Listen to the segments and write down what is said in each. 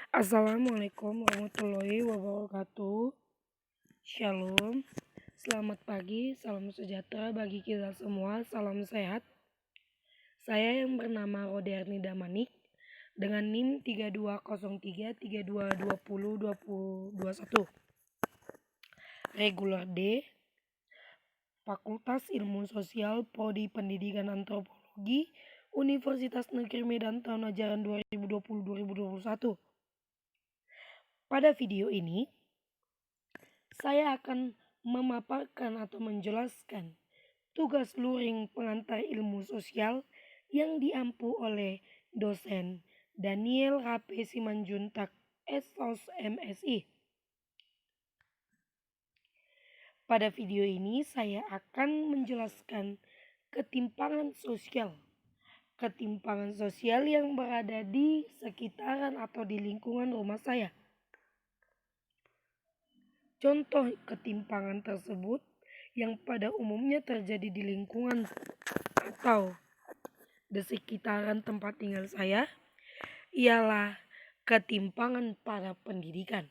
Assalamualaikum warahmatullahi wabarakatuh. Shalom, selamat pagi, salam sejahtera bagi kita semua, salam sehat. Saya yang bernama Roderni Damanik dengan NIM 320332202021. Regular D, Fakultas Ilmu Sosial Prodi Pendidikan Antropologi Universitas Negeri Medan tahun ajaran 2020-2021. Pada video ini, saya akan memaparkan atau menjelaskan tugas luring pengantar ilmu sosial yang diampu oleh dosen Daniel Rape Simanjuntak SOS MSI. Pada video ini saya akan menjelaskan ketimpangan sosial. Ketimpangan sosial yang berada di sekitaran atau di lingkungan rumah saya. Contoh ketimpangan tersebut yang pada umumnya terjadi di lingkungan atau di sekitaran tempat tinggal saya ialah ketimpangan pada pendidikan.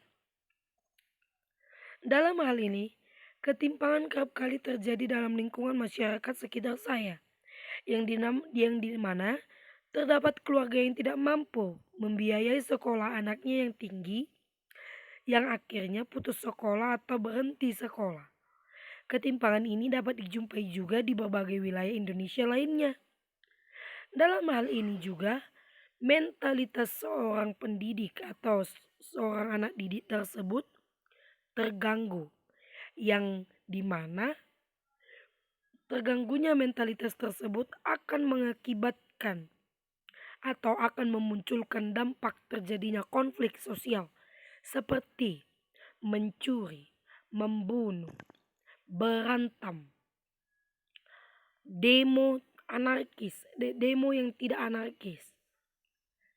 Dalam hal ini, ketimpangan kerap kali terjadi dalam lingkungan masyarakat sekitar saya yang di mana terdapat keluarga yang tidak mampu membiayai sekolah anaknya yang tinggi, yang akhirnya putus sekolah atau berhenti sekolah. Ketimpangan ini dapat dijumpai juga di berbagai wilayah Indonesia lainnya. Dalam hal ini juga, mentalitas seorang pendidik atau seorang anak didik tersebut terganggu, yang dimana terganggunya mentalitas tersebut akan mengakibatkan atau akan memunculkan dampak terjadinya konflik sosial seperti mencuri, membunuh, berantem, demo anarkis, demo yang tidak anarkis,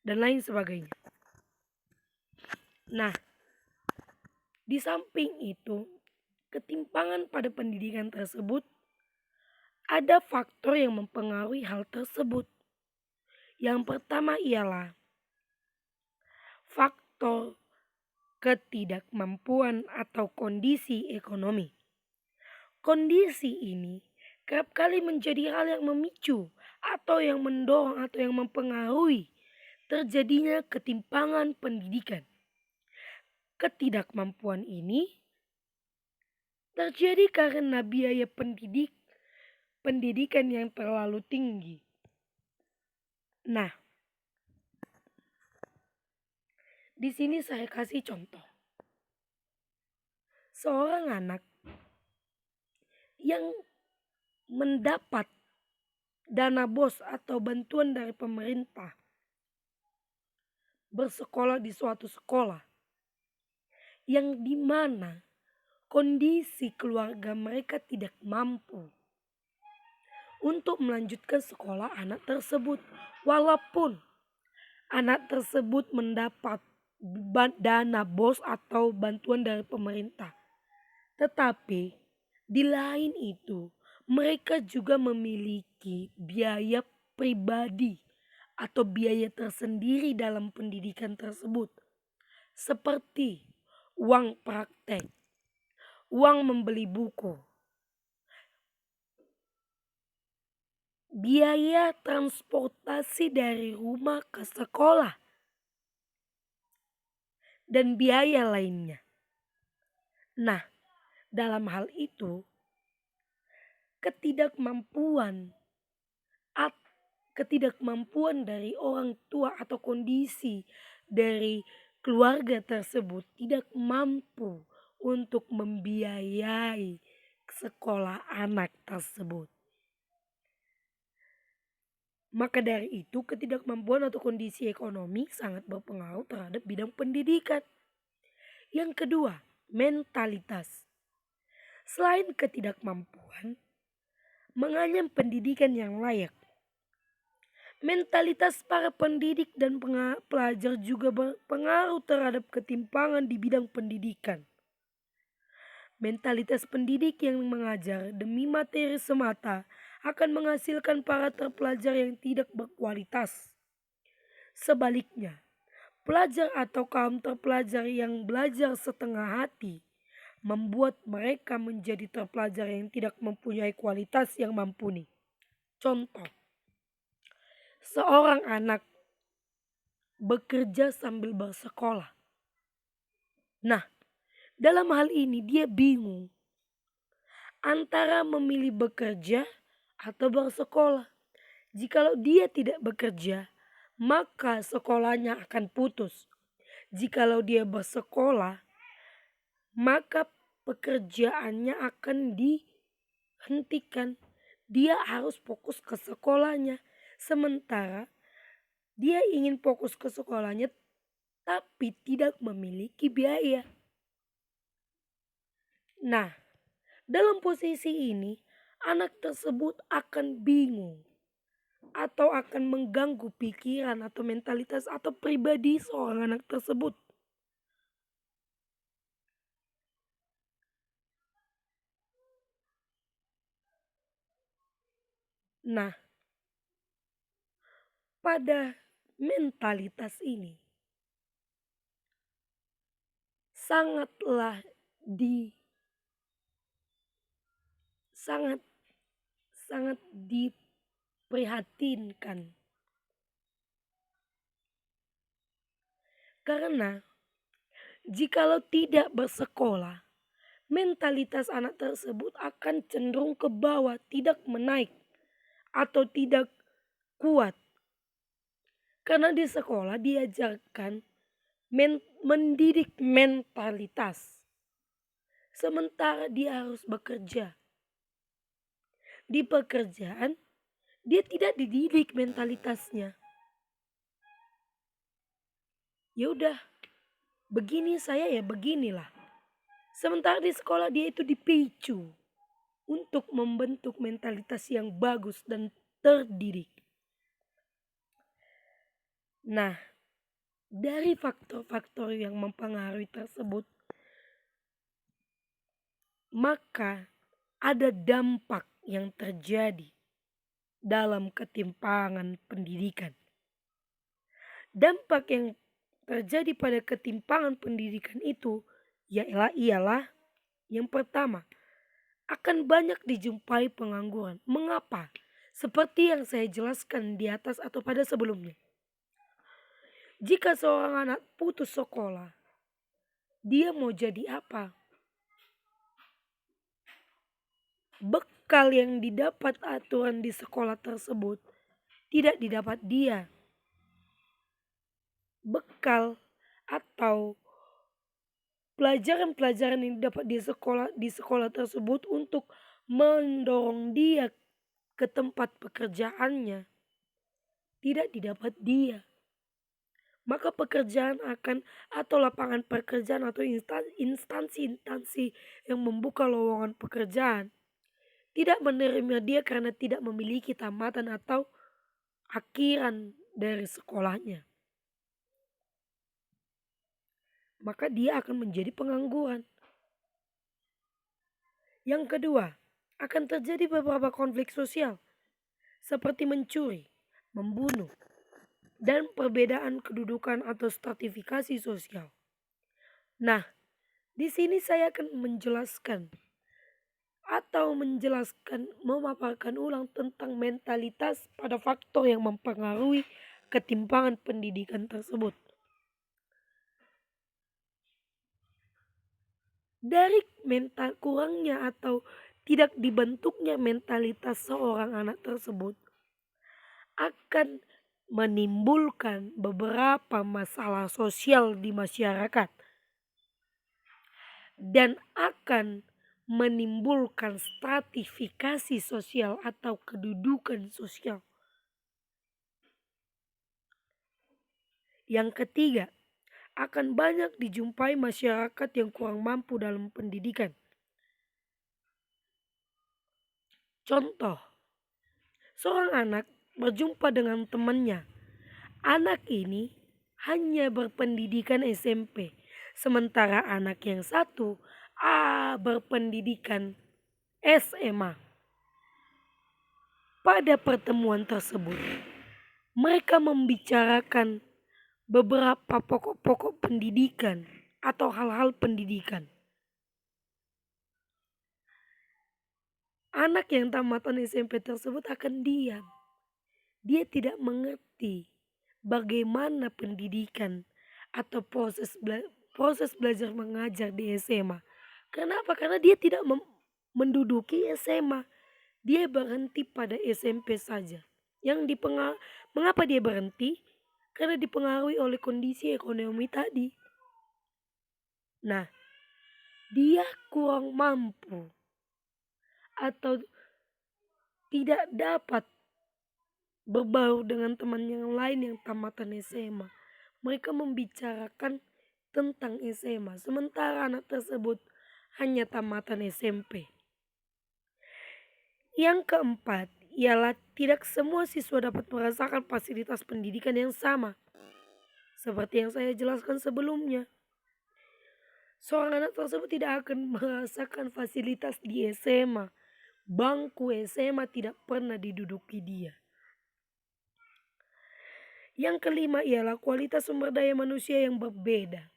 dan lain sebagainya. Nah, di samping itu, ketimpangan pada pendidikan tersebut ada faktor yang mempengaruhi hal tersebut. Yang pertama ialah faktor ketidakmampuan atau kondisi ekonomi. Kondisi ini kerap kali menjadi hal yang memicu atau yang mendorong atau yang mempengaruhi terjadinya ketimpangan pendidikan. Ketidakmampuan ini terjadi karena biaya pendidikan yang terlalu tinggi. Nah, di sini saya kasih contoh. Seorang anak yang mendapat dana BOS atau bantuan dari pemerintah bersekolah di suatu sekolah yang dimana kondisi keluarga mereka tidak mampu untuk melanjutkan sekolah anak tersebut, walaupun anak tersebut mendapat dana BOS atau bantuan dari pemerintah. Tetapi di lain itu mereka juga memiliki biaya pribadi atau biaya tersendiri dalam pendidikan tersebut. Seperti uang praktek, uang membeli buku, biaya transportasi dari rumah ke sekolah, dan biaya lainnya. Nah, dalam hal itu, ketidakmampuan dari orang tua atau kondisi dari keluarga tersebut tidak mampu untuk membiayai sekolah anak tersebut. Maka dari itu, ketidakmampuan atau kondisi ekonomi sangat berpengaruh terhadap bidang pendidikan. Yang kedua, mentalitas. Selain ketidakmampuan menganyam pendidikan yang layak, mentalitas para pendidik dan pelajar juga berpengaruh terhadap ketimpangan di bidang pendidikan. Mentalitas pendidik yang mengajar demi materi semata akan menghasilkan para terpelajar yang tidak berkualitas. Sebaliknya, Pelajar atau kaum terpelajar yang belajar setengah hati membuat mereka menjadi terpelajar yang tidak mempunyai kualitas yang mumpuni. Contoh, seorang anak bekerja sambil bersekolah. Nah, dalam hal ini dia bingung antara memilih bekerja atau bersekolah. Jikalau dia tidak bekerja, maka sekolahnya akan putus. Jikalau dia bersekolah, maka pekerjaannya akan dihentikan. Dia harus fokus ke sekolahnya. Sementara dia ingin fokus ke sekolahnya tapi tidak memiliki biaya. Nah, dalam posisi ini anak tersebut akan bingung atau akan mengganggu pikiran atau mentalitas atau pribadi seorang anak tersebut. Nah, pada mentalitas ini sangatlah di sangat sangat diprihatinkan karena jikalau tidak bersekolah, mentalitas anak tersebut akan cenderung ke bawah, tidak menaik atau tidak kuat. Karena di sekolah diajarkan mendidik mentalitas. Sementara dia harus bekerja. Di pekerjaan dia tidak dididik mentalitasnya. Ya udah, begini saya ya beginilah. Sementara di sekolah dia itu dipicu untuk membentuk mentalitas yang bagus dan terdidik. Nah, dari faktor-faktor yang mempengaruhi tersebut, maka ada dampak yang terjadi dalam ketimpangan pendidikan. Dampak yang terjadi pada ketimpangan pendidikan itu ialah yang pertama, akan banyak dijumpai pengangguran. Mengapa? Seperti yang saya jelaskan di atas atau pada sebelumnya. Jika seorang anak putus sekolah, dia mau jadi apa? Bekal yang didapat aturan di sekolah tersebut tidak didapat dia. Bekal atau pelajaran-pelajaran yang didapat di sekolah tersebut untuk mendorong dia ke tempat pekerjaannya tidak didapat dia. Maka pekerjaan akan atau lapangan pekerjaan atau instansi-instansi yang membuka lowongan pekerjaan tidak menerima dia karena tidak memiliki tamatan atau akhiran dari sekolahnya. Maka dia akan menjadi pengangguran. Yang kedua, akan terjadi beberapa konflik sosial seperti mencuri, membunuh, dan perbedaan kedudukan atau stratifikasi sosial. Nah, di sini saya akan memaparkan ulang tentang mentalitas pada faktor yang mempengaruhi ketimpangan pendidikan tersebut. Dari kurangnya atau tidak dibentuknya mentalitas seorang anak tersebut akan menimbulkan beberapa masalah sosial di masyarakat dan akan menimbulkan stratifikasi sosial atau kedudukan sosial. Yang ketiga, akan banyak dijumpai masyarakat yang kurang mampu dalam pendidikan. Contoh, seorang anak berjumpa dengan temannya. Anak ini hanya berpendidikan SMP, sementara anak yang satu berpendidikan SMA. Pada pertemuan tersebut, mereka membicarakan beberapa pokok-pokok pendidikan atau hal-hal pendidikan. Anak yang tamatan SMP tersebut akan diam. Dia tidak mengerti bagaimana pendidikan atau proses belajar mengajar di SMA. Kenapa? Karena dia tidak menduduki SMA. Dia berhenti pada SMP saja. Mengapa dia berhenti? Karena dipengaruhi oleh kondisi ekonomi tadi. Nah, dia kurang mampu atau tidak dapat berbaur dengan teman yang lain yang tamatan SMA. Mereka membicarakan tentang SMA, sementara anak tersebut hanya tamatan SMP. Yang keempat, ialah tidak semua siswa dapat merasakan fasilitas pendidikan yang sama. Seperti yang saya jelaskan sebelumnya. Seorang anak tersebut tidak akan merasakan fasilitas di SMA. Bangku SMA tidak pernah diduduki dia. Yang kelima ialah kualitas sumber daya manusia yang berbeda.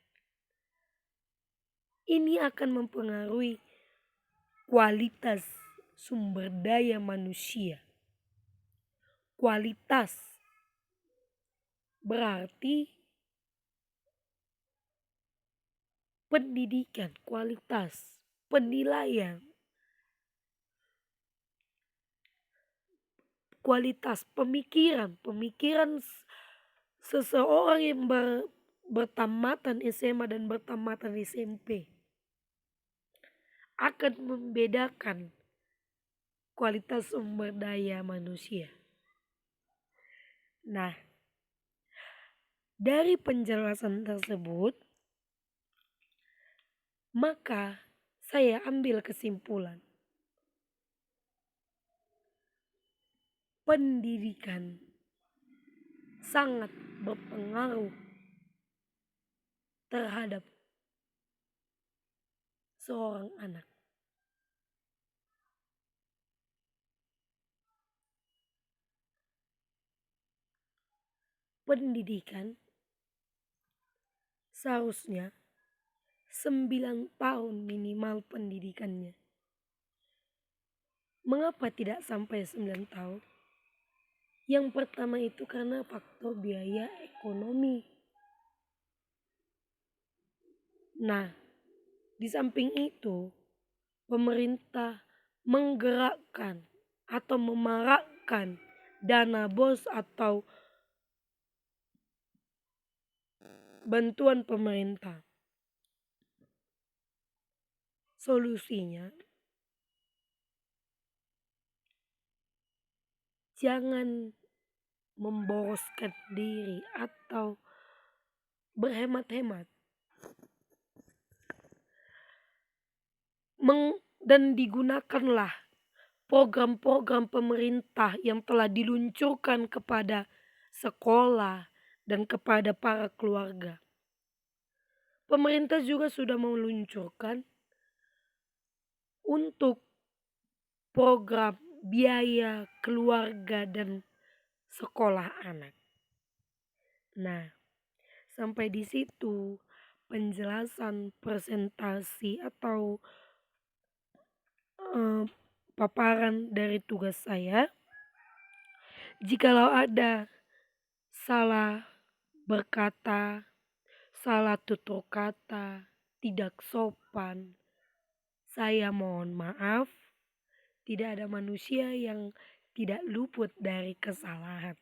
Ini akan mempengaruhi kualitas sumber daya manusia. Kualitas berarti pendidikan, kualitas, penilaian, kualitas pemikiran seseorang yang bertamatan SMA dan bertamatan SMP akan membedakan kualitas sumber daya manusia. Nah, dari penjelasan tersebut, maka saya ambil kesimpulan. Pendidikan sangat berpengaruh terhadap seorang anak. Pendidikan seharusnya 9 tahun minimal pendidikannya. Mengapa tidak sampai 9 tahun? Yang pertama itu karena faktor biaya ekonomi. Nah, di samping itu, pemerintah menggerakkan atau memarakkan dana BOS atau bantuan pemerintah. Solusinya, jangan memboroskan diri atau berhemat-hemat. Dan digunakanlah program-program pemerintah yang telah diluncurkan kepada sekolah dan kepada para keluarga. Pemerintah juga sudah meluncurkan untuk program biaya keluarga dan sekolah anak. Nah, sampai di situ penjelasan presentasi atau paparan dari tugas saya. Jikalau ada salah berkata, salah tutur kata, tidak sopan, saya mohon maaf. Tidak ada manusia yang tidak luput dari kesalahan.